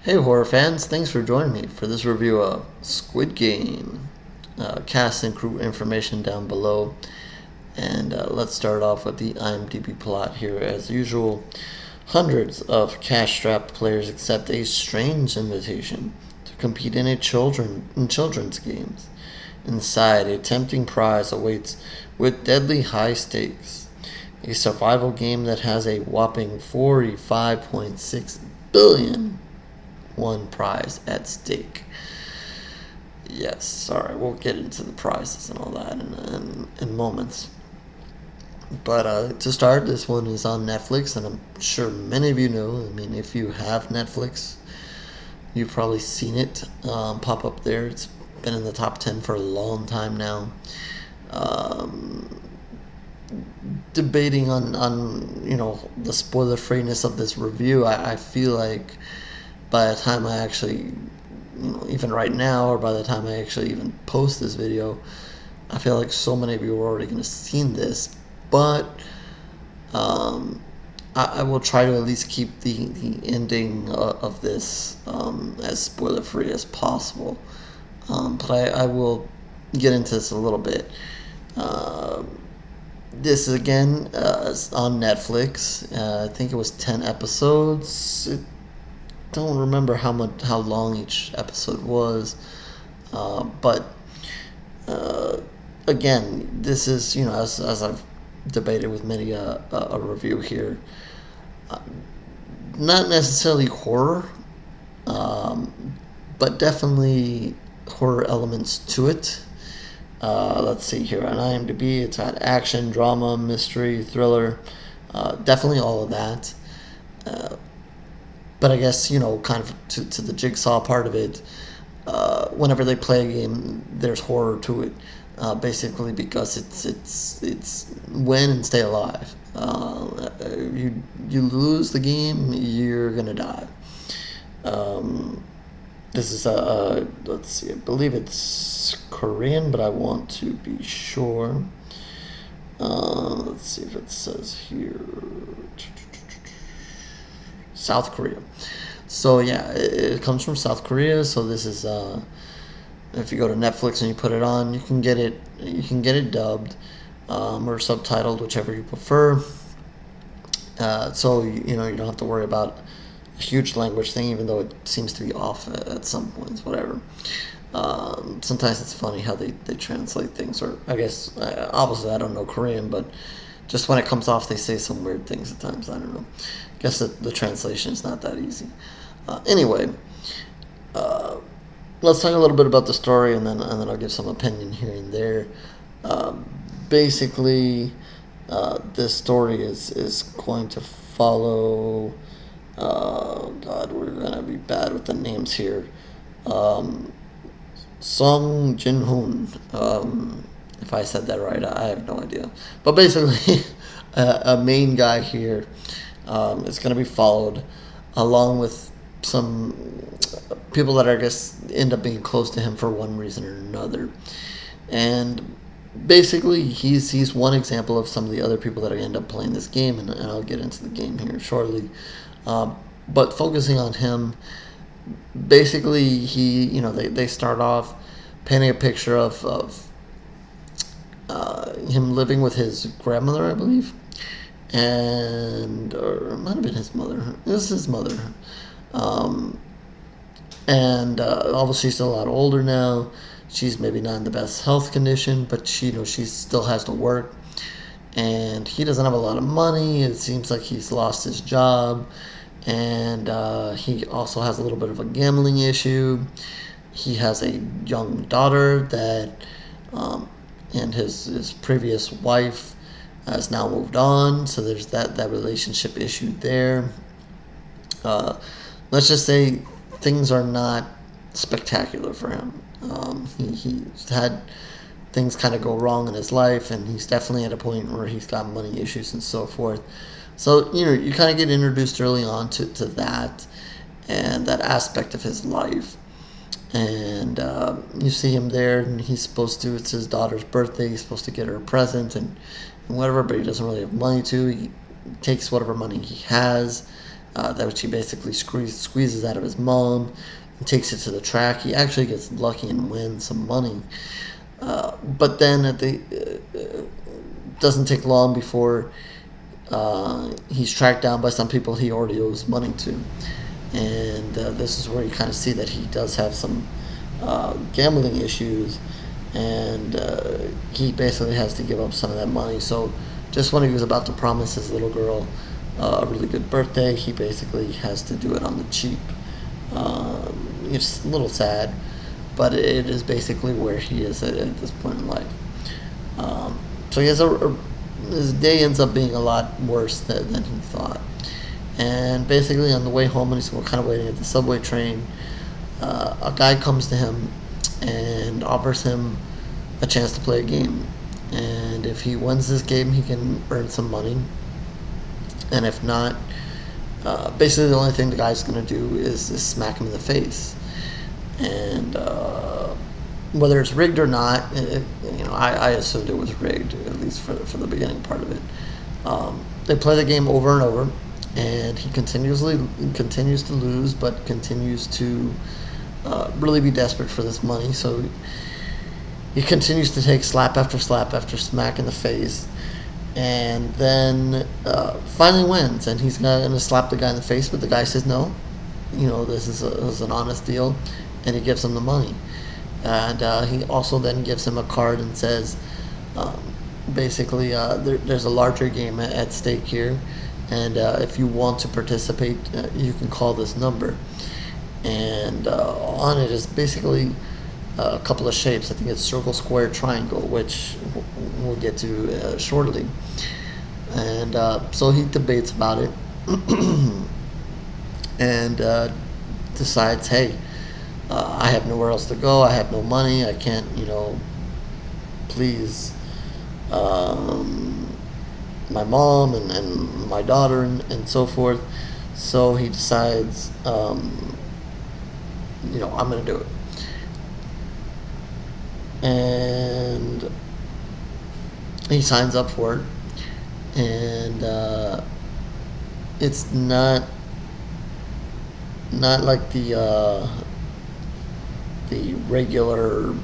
Hey horror fans, thanks for joining me for this review of Squid Game. Cast and crew information down below. And let's start off with the IMDb plot here. As usual, hundreds of cash-strapped players accept a strange invitation to compete in children's games. Inside, a tempting prize awaits with deadly high stakes. A survival game that has a whopping 45.6 billion one prize at stake. Yes, sorry, we'll get into the prizes and all that in moments. But to start, this one is on Netflix, and I'm sure many of you know. I mean, if you have Netflix, you've probably seen it pop up there. It's been in the top 10 for a long time now. Debating on the spoiler freeness of this review, I feel like by the time I actually, even right now, or by the time I actually even post this video, I feel like so many of you are already going to have seen this. But I will try to at least keep the ending of this as spoiler free as possible. But I will get into this a little bit. This is again on Netflix. I think it was 10 episodes. Don't remember how long each episode was, but again, this is as I've debated with many a review here, not necessarily horror, but definitely horror elements to it. Let's see here on IMDb, it's got action, drama, mystery, thriller, definitely all of that. But I guess, kind of to the jigsaw part of it, whenever they play a game, there's horror to it. Basically, because it's win and stay alive. You lose the game, you're gonna die. This is let's see, I believe it's Korean, but I want to be sure. Let's see if it says here. South Korea. So yeah, it comes from South Korea. So this is if you go to Netflix and you put it on, you can get it dubbed or subtitled, whichever you prefer. So you don't have to worry about a huge language thing, even though it seems to be off at some points. Whatever. Sometimes it's funny how they translate things, or I guess obviously I don't know Korean, but just when it comes off, they say some weird things at times. I don't know. I guess the translation is not that easy. Anyway, let's talk a little bit about the story, and then I'll give some opinion here and there. Basically, this story is going to follow. God, we're gonna be bad with the names here. Song Jin-hoon. If I said that right, I have no idea. But basically, a main guy here is going to be followed, along with some people that I guess end up being close to him for one reason or another. And basically, he's one example of some of the other people that end up playing this game, and I'll get into the game here shortly. But focusing on him, basically, they start off painting a picture of him living with his grandmother, I believe, or it might have been his mother. It was his mother, and obviously she's a lot older now. She's maybe not in the best health condition, but she still has to work, and he doesn't have a lot of money. It seems like he's lost his job. And he also has a little bit of a gambling issue. He has a young daughter that, and his previous wife has now moved on. So there's that relationship issue there. Let's just say things are not spectacular for him. He's had things kind of go wrong in his life, and he's definitely at a point where he's got money issues and so forth. So, you kind of get introduced early on to that and that aspect of his life. And you see him there, and it's his daughter's birthday, he's supposed to get her a present and whatever, but he doesn't really have money to. He takes whatever money he has that which he basically squeezes out of his mom and takes it to the track. He actually gets lucky and wins some money. But then doesn't take long before he's tracked down by some people he already owes money to. And this is where you kind of see that he does have some gambling issues, and he basically has to give up some of that money. So just when he was about to promise his little girl a really good birthday, he basically has to do it on the cheap. It's a little sad, but it is basically where he is at this point in life. So he has his day ends up being a lot worse than he thought. And basically on the way home, when he's kind of waiting at the subway train, a guy comes to him and offers him a chance to play a game. And if he wins this game, he can earn some money. And if not, basically the only thing the guy's going to do is smack him in the face. And whether it's rigged or not, I assumed it was rigged, at least for the beginning part of it. They play the game over and over, and he continues to lose, but continues to really be desperate for this money. So he continues to take slap after smack in the face, and then finally wins, and he's going to slap the guy in the face, but the guy says no. This is an honest deal, and he gives him the money. And he also then gives him a card and says, basically, there's a larger game at stake here, and if you want to participate, you can call this number. And on it is basically a couple of shapes. I think it's circle, square, triangle, which we'll get to shortly. And so he debates about it and decides, hey, I have nowhere else to go. I have no money. I can't, please my mom and my daughter and so forth. So he decides, I'm going to do it. And he signs up for it. And it's not like the regular,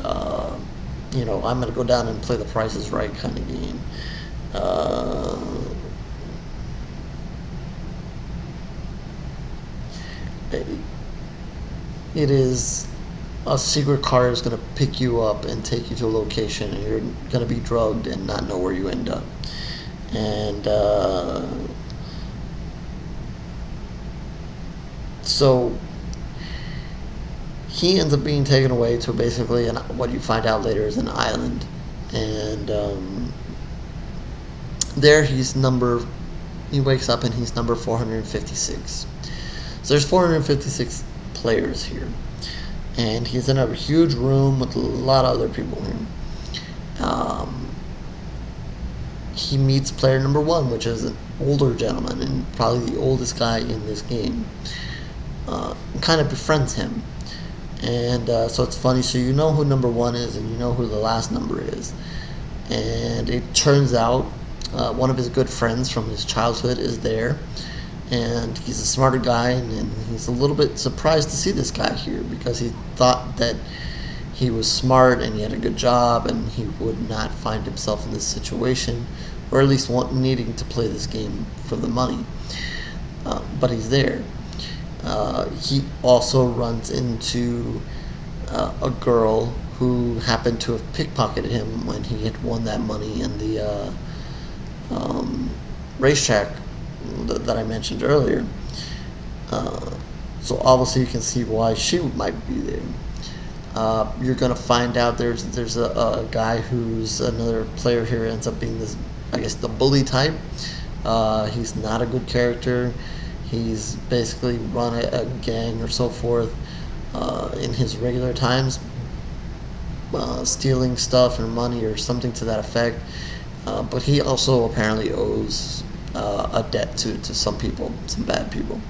I'm going to go down and play the Price is Right kind of game. It is a secret car is going to pick you up and take you to a location, and you're going to be drugged and not know where you end up. And so he ends up being taken away to basically what you find out later is an island. And there he wakes up and he's number 456. So there's 456 players here. And he's in a huge room with a lot of other people here. He meets player number 1, which is an older gentleman and probably the oldest guy in this game. Kind of befriends him. And so it's funny. So you know who number 1 is, and you know who the last number is. And it turns out one of his good friends from his childhood is there. And he's a smarter guy, and he's a little bit surprised to see this guy here because he thought that he was smart and he had a good job and he would not find himself in this situation, or at least needing to play this game for the money. But he's there. He also runs into a girl who happened to have pickpocketed him when he had won that money in the racetrack that I mentioned earlier. So obviously you can see why she might be there. You're going to find out there's a guy who's another player here, ends up being this, I guess, the bully type. He's not a good character. He's basically run a gang or so forth in his regular times, stealing stuff or money or something to that effect. But he also apparently owes a debt to some people, some bad people.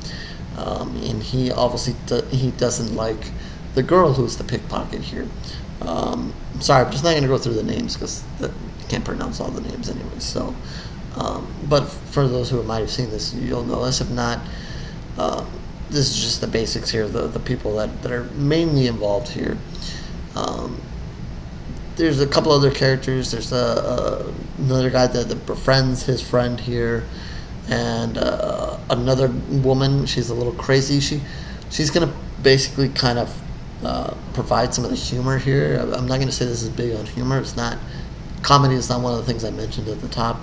And he obviously he doesn't like the girl who's the pickpocket here. Sorry, I'm just not going to go through the names because you can't pronounce all the names anyway. So, but for those who might have seen this, you'll know this. If not, Um, this is just the basics here, the people that are mainly involved here. Um, there's a couple other characters. There's another guy that befriends his friend here, and another woman. She's a little crazy. She's gonna basically kind of provide some of the humor here. I'm not gonna say this is big on humor. It's not comedy. Is not one of the things I mentioned at the top.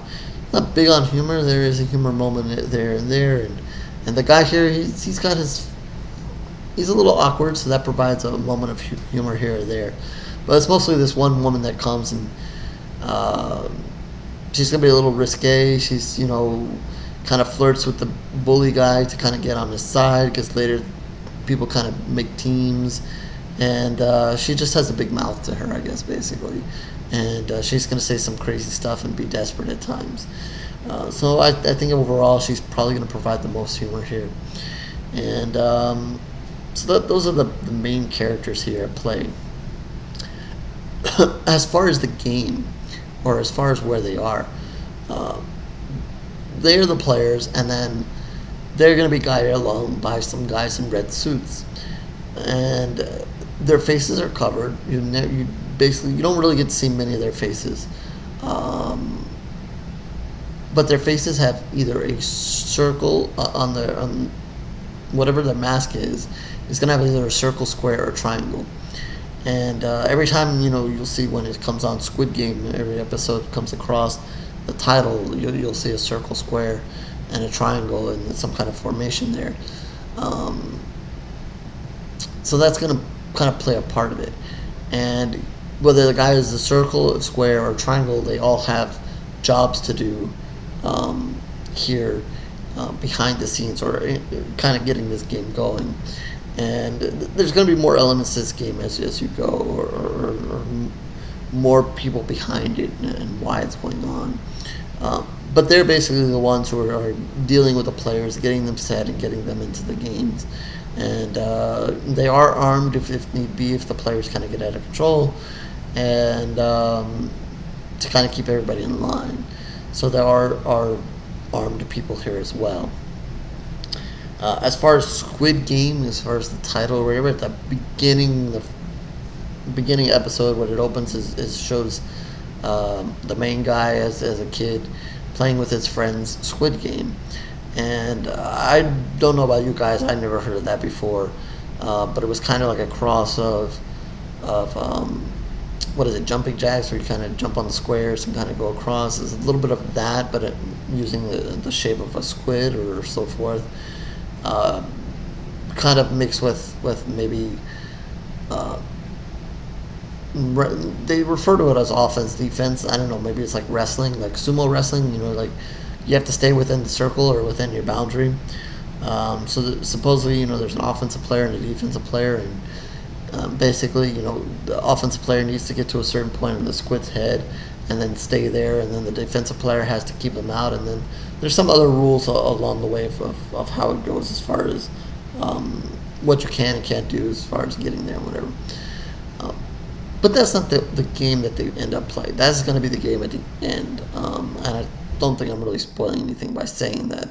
Not big on humor. There is a humor moment there and there, and the guy here he's got his. He's a little awkward, so that provides a moment of humor here or there. But it's mostly this one woman that comes and uh, she's gonna be a little risque. She's kind of flirts with the bully guy to kind of get on his side because later people kind of make teams, and she just has a big mouth to her, I guess, basically, and she's gonna say some crazy stuff and be desperate at times. So I think overall she's probably gonna provide the most humor here, and so those are the main characters here at play. As far as the game, or as far as where they are, uh, they're the players, and then they're going to be guided along by some guys in red suits, and their faces are covered. You basically you don't really get to see many of their faces, um, but their faces have either a circle on whatever their mask is. It's going to have either a circle, square, or triangle. And every time you'll see when it comes on Squid Game, every episode comes across the title, you'll see a circle, square, and a triangle, and some kind of formation there. Um, so that's going to kind of play a part of it. And whether the guy is a circle, a square, or a triangle, they all have jobs to do here behind the scenes, or kind of getting this game going. And there's going to be more elements to this game as you go, or more people behind it and why it's going on. But they're basically the ones who are dealing with the players, getting them set and getting them into the games. And they are armed if need be, if the players kind of get out of control, and to kind of keep everybody in line. So there are armed people here as well. As far as Squid Game, as far as the title, we're at the beginning episode when it opens is shows the main guy as a kid playing with his friends Squid Game, and I don't know about you guys, I never heard of that before, but it was kind of like a cross of what is it, jumping jacks, where you kind of jump on the squares and kind of go across. There's a little bit of that, but using the shape of a squid or so forth. Kind of mixed with maybe they refer to it as offense, defense. I don't know, maybe it's like wrestling, like sumo wrestling, like you have to stay within the circle or within your boundary. Supposedly, there's an offensive player and a defensive player, and basically, the offensive player needs to get to a certain point in the squid's head and then stay there, and then the defensive player has to keep him out, and then there's some other rules along the way of how it goes as far as what you can and can't do as far as getting there and whatever. But that's not the game that they end up playing. That's going to be the game at the end, and I don't think I'm really spoiling anything by saying that.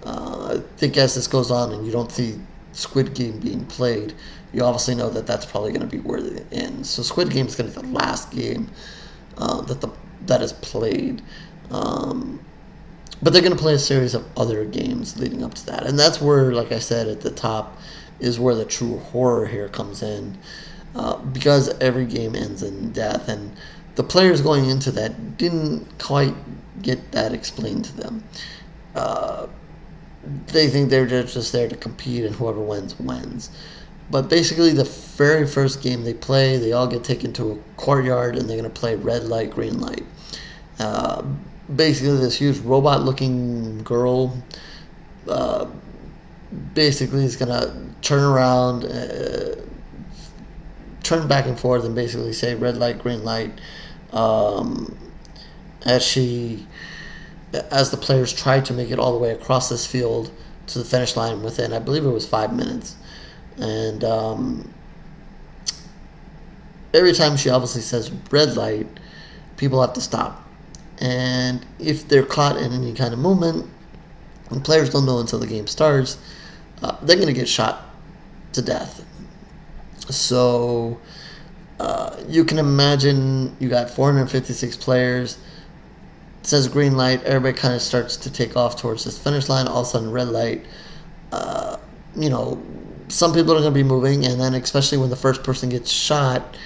I think as this goes on and you don't see Squid Game being played, you obviously know that that's probably going to be where it ends. So Squid Game is going to be the last game that is played. But they're going to play a series of other games leading up to that. And that's where, like I said at the top, is where the true horror here comes in. Because every game ends in death. And the players going into that didn't quite get that explained to them. They think they're just there to compete, and whoever wins, wins. But basically, the very first game they play, they all get taken to a courtyard, and they're going to play red light, green light. Basically, this huge robot-looking girl basically is going to turn around, turn back and forth, and basically say red light, green light, as the players try to make it all the way across this field to the finish line within, I believe it was 5 minutes. And every time she obviously says red light, people have to stop. And if they're caught in any kind of movement, and players don't know until the game starts, they're going to get shot to death. So you can imagine you got 456 players. It says green light. Everybody kind of starts to take off towards this finish line. All of a sudden, red light. Some people are going to be moving, and then especially when the first person gets shot,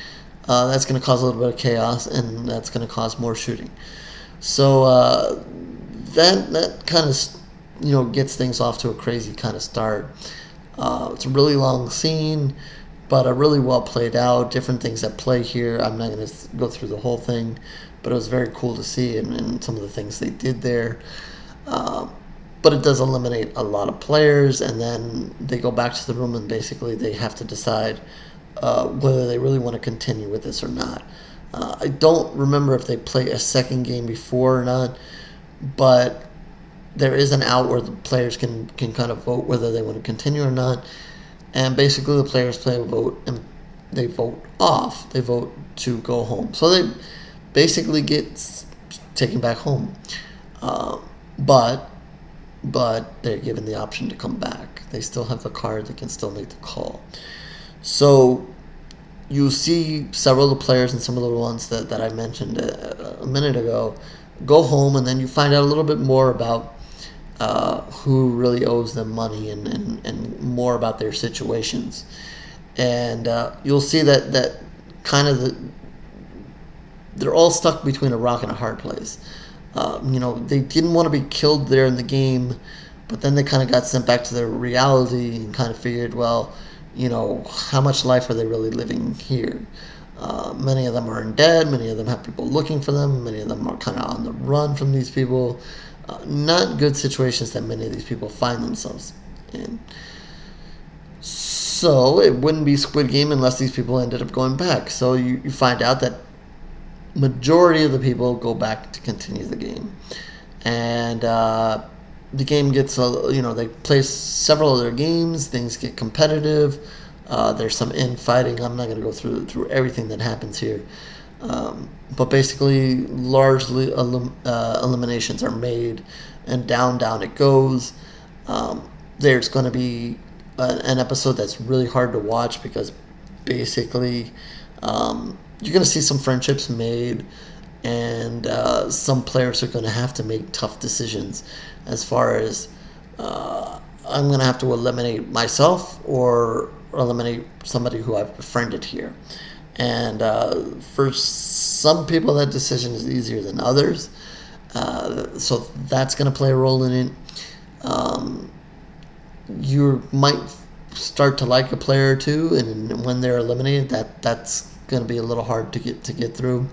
that's going to cause a little bit of chaos, and that's going to cause more shooting. So that kind of gets things off to a crazy kind of start. It's a really long scene, but a really well played out. Different things at play here. I'm not going to go through the whole thing, but it was very cool to see, and some of the things they did there. But it does eliminate a lot of players, and then they go back to the room, and basically they have to decide whether they really want to continue with this or not. I don't remember if they play a second game before or not, but there is an out where the players can kind of vote whether they want to continue or not. And basically the players play a vote, and they vote off. They vote to go home. So they basically get taken back home. But they're given the option to come back. They still have the card. They can still make the call. So you see several of the players and some of the ones that I mentioned a minute ago go home, and then you find out a little bit more about who really owes them money and more about their situations. And you'll see that kind of they're all stuck between a rock and a hard place. They didn't want to be killed there in the game, but then they kind of got sent back to their reality and kind of figured, well, how much life are they really living here? Many of them are in debt. Many of them have people looking for them. Many of them are kind of on the run from these people. Not good situations that many of these people find themselves in. So it wouldn't be Squid Game unless these people ended up going back. So you find out that majority of the people go back to continue the game. And the game gets, they play several other games. Things get competitive. There's some infighting. I'm not going to go through everything that happens here. But basically, largely eliminations are made, and down it goes. There's going to be an episode that's really hard to watch because basically you're going to see some friendships made, and some players are going to have to make tough decisions as far as I'm going to have to eliminate myself or eliminate somebody who I've befriended here. And for some people, that decision is easier than others. So that's going to play a role in it. You might start to like a player or two, and when they're eliminated, that's going to be a little hard to get through.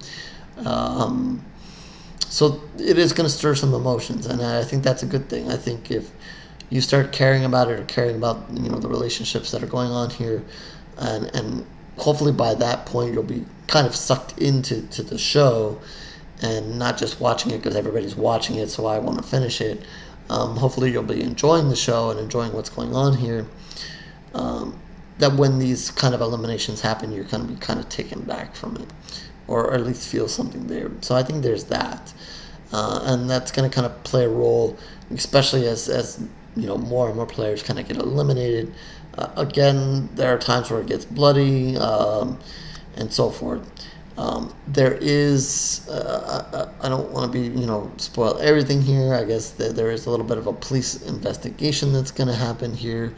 So it is going to stir some emotions, and I think that's a good thing. I think if you start caring about it or caring about the relationships that are going on here, and hopefully by that point you'll be kind of sucked into the show and not just watching it because everybody's watching it, so I want to finish it. Hopefully you'll be enjoying the show and enjoying what's going on here. That when these kind of eliminations happen, you're going to be kind of taken back from it, or at least feel something there. So I think there's that, and that's going to kind of play a role, especially as more and more players kind of get eliminated. Again, there are times where it gets bloody, and so forth. There is, I don't want to be, spoil everything here. I guess there is a little bit of a police investigation that's going to happen here.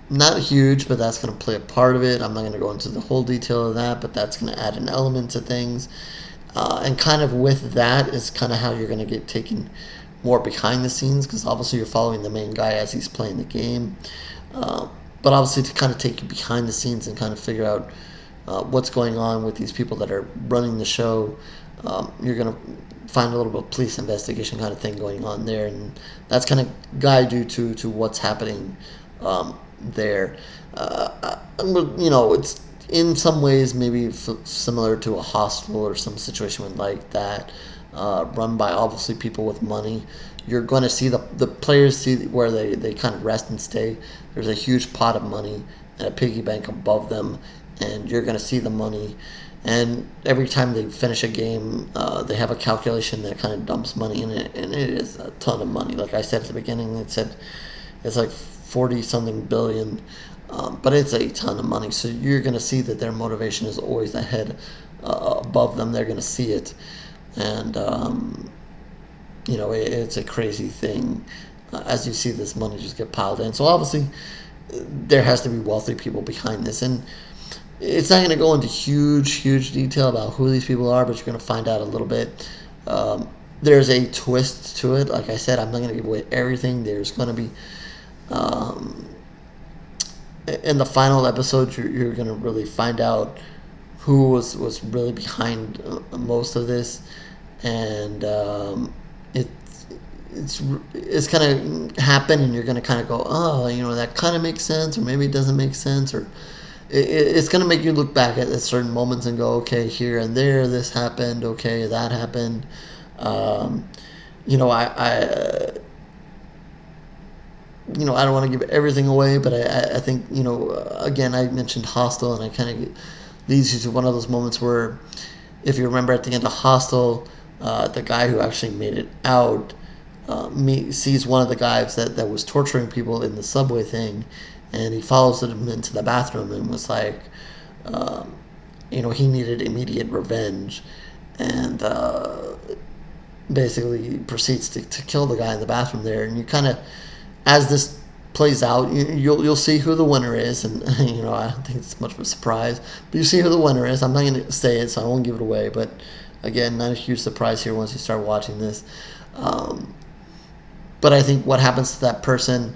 Not huge, but that's going to play a part of it. I'm not going to go into the whole detail of that, but that's going to add an element to things. And kind of with that is kind of how you're going to get taken more behind the scenes, because obviously you're following the main guy as he's playing the game. But obviously to kind of take you behind the scenes and kind of figure out what's going on with these people that are running the show, you're going to find a little bit of police investigation kind of thing going on there, and that's going to guide you to what's happening there. It's in some ways maybe similar to a hostel or some situation like that, run by obviously people with money. You're going to see the players see where they kind of rest and stay. There's a huge pot of money and a piggy bank above them, and you're going to see the money. And every time they finish a game, they have a calculation that kind of dumps money in it, and it is a ton of money. Like I said at the beginning, it said it's like 40 something billion, but it's a ton of money. So you're going to see that their motivation is always ahead, above them. They're going to see it, and it's a crazy thing as you see this money just get piled in. So obviously, there has to be wealthy people behind this, and it's not going to go into huge detail about who these people are, but you're going to find out a little bit. There's a twist to it. Like I said, I'm not going to give away everything. There's going to be, in the final episode, you're going to really find out who was really behind most of this, and it's going to happen, and you're going to kind of go, oh, that kind of makes sense, or maybe it doesn't make sense, or it's going to make you look back at certain moments and go, okay, here and there, this happened, okay, that happened. I don't want to give everything away, but I think, again, I mentioned Hostel, and I kind of leads you to one of those moments where, if you remember at the end of Hostel, the guy who actually made it out sees one of the guys that was torturing people in the subway thing, and he follows him into the bathroom and was like, he needed immediate revenge, and basically proceeds to kill the guy in the bathroom there. And you kind of, as this plays out, you'll see who the winner is, and I don't think it's much of a surprise, but you see who the winner is. I'm not going to say it, so I won't give it away, but again, not a huge surprise here once you start watching this. But I think what happens to that person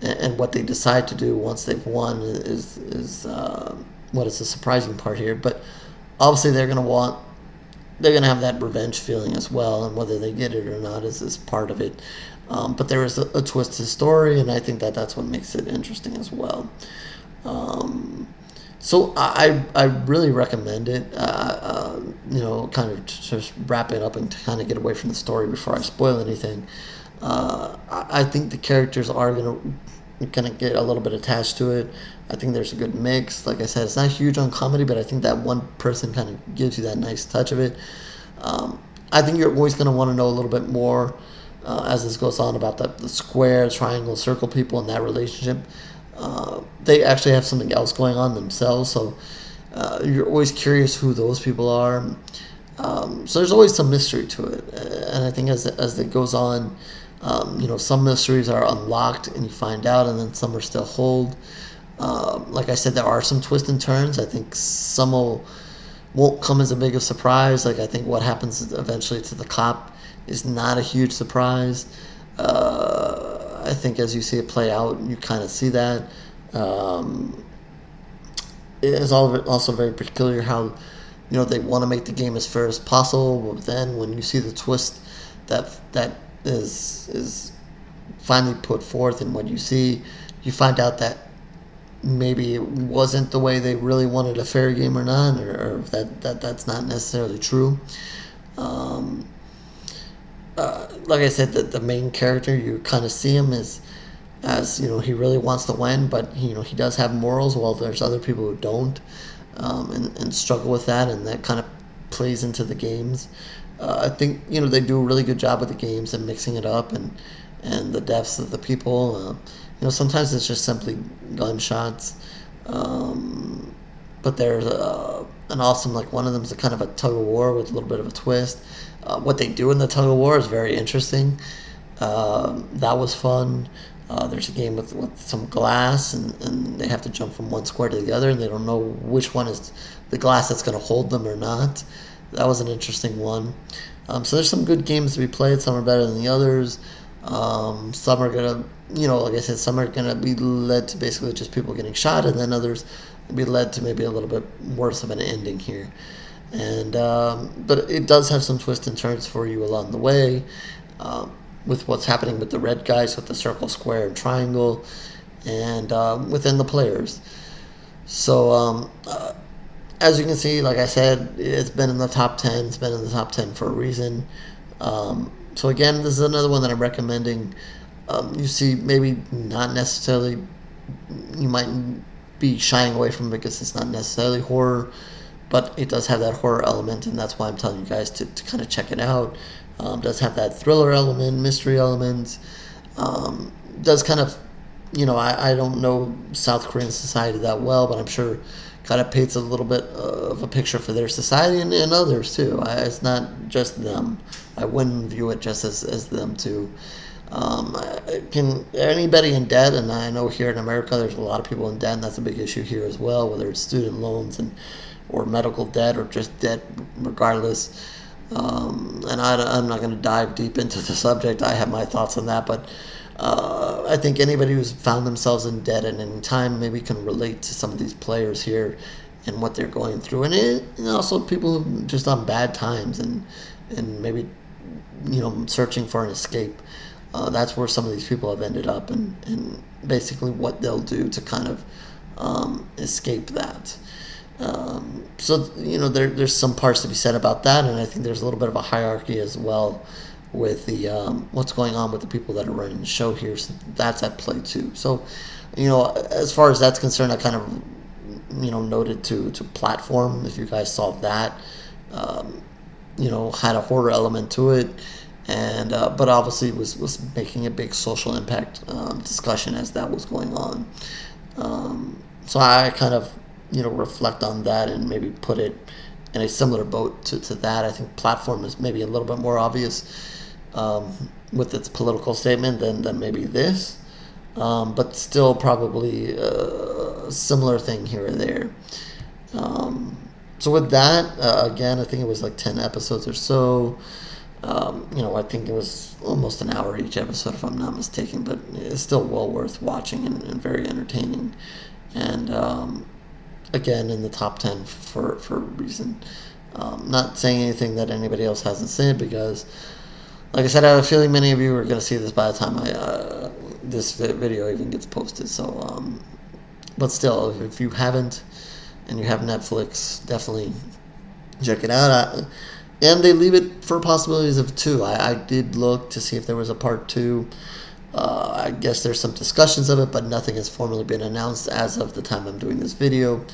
and what they decide to do once they've won is what is the surprising part here. But obviously they're going to have that revenge feeling as well, and whether they get it or not is part of it. But there is a twist to the story, and I think that's what makes it interesting as well. So I really recommend it. Kind of just wrap it up and kind of get away from the story before I spoil anything. I think the characters are gonna get a little bit attached to it. I think there's a good mix. Like I said, it's not huge on comedy, but I think that one person kind of gives you that nice touch of it. I think you're always gonna want to know a little bit more as this goes on about the square, triangle, circle people and that relationship. They actually have something else going on themselves, so you're always curious who those people are. So there's always some mystery to it, and I think as it goes on, some mysteries are unlocked and you find out, and then some are still hold. Like I said, there are some twists and turns. I think some won't come as a big a surprise. Like I think what happens eventually to the cop is not a huge surprise. I think as you see it play out, you kind of see that. It is also very peculiar how they want to make the game as fair as possible, but then when you see the twist that is finally put forth and what you see, you find out that maybe it wasn't the way they really wanted a fair game or not, or that's not necessarily true. Like I said, the main character, you kind of see him as he really wants to win, but he does have morals, while there's other people who don't, and struggle with that, and that kind of plays into the games. I think they do a really good job with the games and mixing it up, and the deaths of the people. Sometimes it's just simply gunshots, but there's an awesome, like, one of them is a kind of a tug of war with a little bit of a twist. What they do in the tug of war is very interesting. That was fun. There's a game with some glass, and they have to jump from one square to the other, and they don't know which one is the glass that's going to hold them or not. That was an interesting one. So there's some good games to be played. Some are better than the others. Some are going to, like I said, some are going to be led to basically just people getting shot, and then others will be led to maybe a little bit worse of an ending here. And but it does have some twists and turns for you along the way, with what's happening with the red guys, with the circle, square, and triangle, and within the players. So as you can see, like I said, it's been in the top 10. It's been in the top 10 for a reason. So again, this is another one that I'm recommending. You see, maybe not necessarily, you might be shying away from it because it's not necessarily horror, but it does have that horror element, and that's why I'm telling you guys to kind of check it out. Does have that thriller element, mystery element. Does kind of I don't know South Korean society that well, but I'm sure kind of paints a little bit of a picture for their society and others too. It's not just them. I wouldn't view it just as them too. Can anybody in debt? And I know here in America, there's a lot of people in debt, and that's a big issue here as well. Whether it's student loans or medical debt or just debt, regardless. And I'm not going to dive deep into the subject. I have my thoughts on that, but I think anybody who's found themselves in debt at any time maybe can relate to some of these players here and what they're going through, and also people who just on bad times and maybe searching for an escape. That's where some of these people have ended up, and basically what they'll do to kind of escape that. So there's some parts to be said about that, and I think there's a little bit of a hierarchy as well with the what's going on with the people that are running the show here. So that's at play too. So as far as that's concerned, I kind of noted to platform, if you guys saw that, had a horror element to it, and but obviously was making a big social impact discussion as that was going on. So I kind of reflect on that and maybe put it in a similar boat to that. I think platform is maybe a little bit more obvious with its political statement than maybe this, but still probably a similar thing here or there. So with that, again, I think it was like 10 episodes or so. I think it was almost an hour each episode, if I'm not mistaken, but it's still well worth watching and very entertaining. And again, in the top 10 for a reason. Not saying anything that anybody else hasn't said, because, like I said, I have a feeling many of you are going to see this by the time this video even gets posted. So, but still, if you haven't and you have Netflix, definitely check it out. And they leave it for possibilities of 2. I did look to see if there was a part 2. I guess there's some discussions of it, but nothing has formally been announced as of the time I'm doing this video.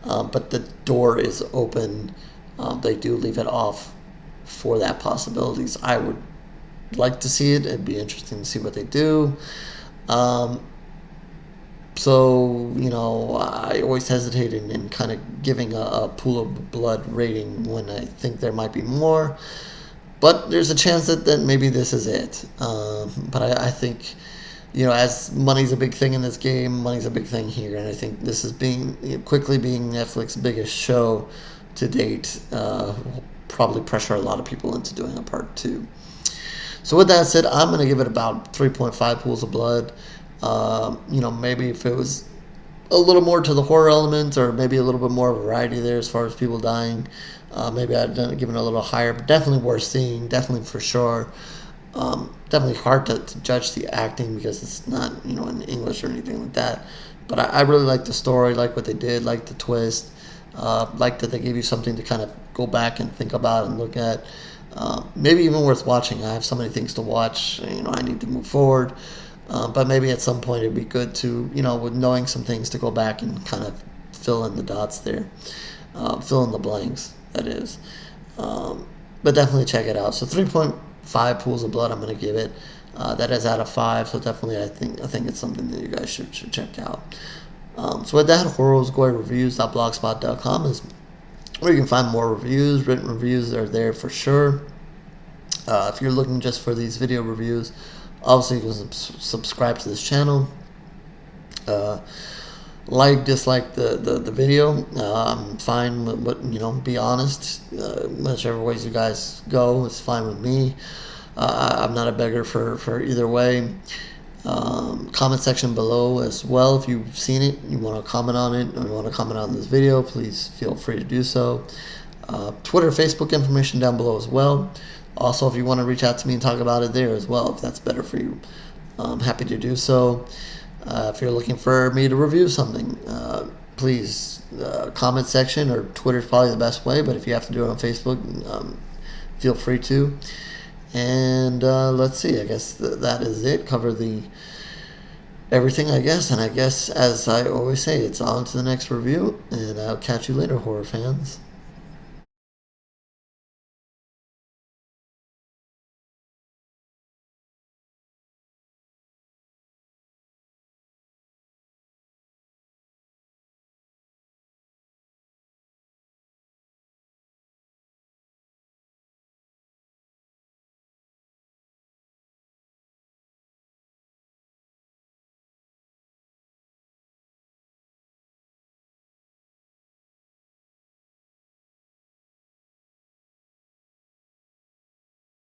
But the door is open. They do leave it off for that possibilities. I would like to see it. It'd be interesting to see what they do. So, I always hesitate in kind of giving a pool of blood rating when I think there might be more. But there's a chance that maybe this is it. But I think, as money's a big thing in this game, money's a big thing here. And I think this is quickly being Netflix's biggest show to date, will probably pressure a lot of people into doing a part 2. So with that said, I'm going to give it about 3.5 pools of blood. Maybe if it was a little more to the horror element, or maybe a little bit more variety there as far as people dying, maybe I'd give it a little higher, but definitely worth seeing, definitely for sure. Definitely hard to judge the acting because it's not, in English or anything like that. But I really like the story, like what they did, like the twist, like that they gave you something to kind of go back and think about and look at. Maybe even worth watching. I have so many things to watch. I need to move forward. But maybe at some point it'd be good to, with knowing some things, to go back and kind of fill in the dots there. Fill in the blanks, that is. But definitely check it out. So 3.5 pools of blood I'm going to give it. That is out of 5, so definitely I think it's something that you guys should check out. So with that, horrorreviews.blogspot.com is where you can find more reviews. Written reviews are there for sure. If you're looking just for these video reviews, obviously you can subscribe to this channel. Dislike the video. I'm fine with be honest. Whichever ways you guys go, it's fine with me. I'm not a beggar for either way. Comment section below as well. If you've seen it, you want to comment on it, or you want to comment on this video, please feel free to do so. Twitter, Facebook information down below as well. Also, if you want to reach out to me and talk about it there as well, if that's better for you, I'm happy to do so. If you're looking for me to review something, please, comment section or Twitter is probably the best way, but if you have to do it on Facebook, feel free to. And let's see, I guess that is it. Cover everything, I guess. And I guess, as I always say, it's on to the next review, and I'll catch you later, horror fans.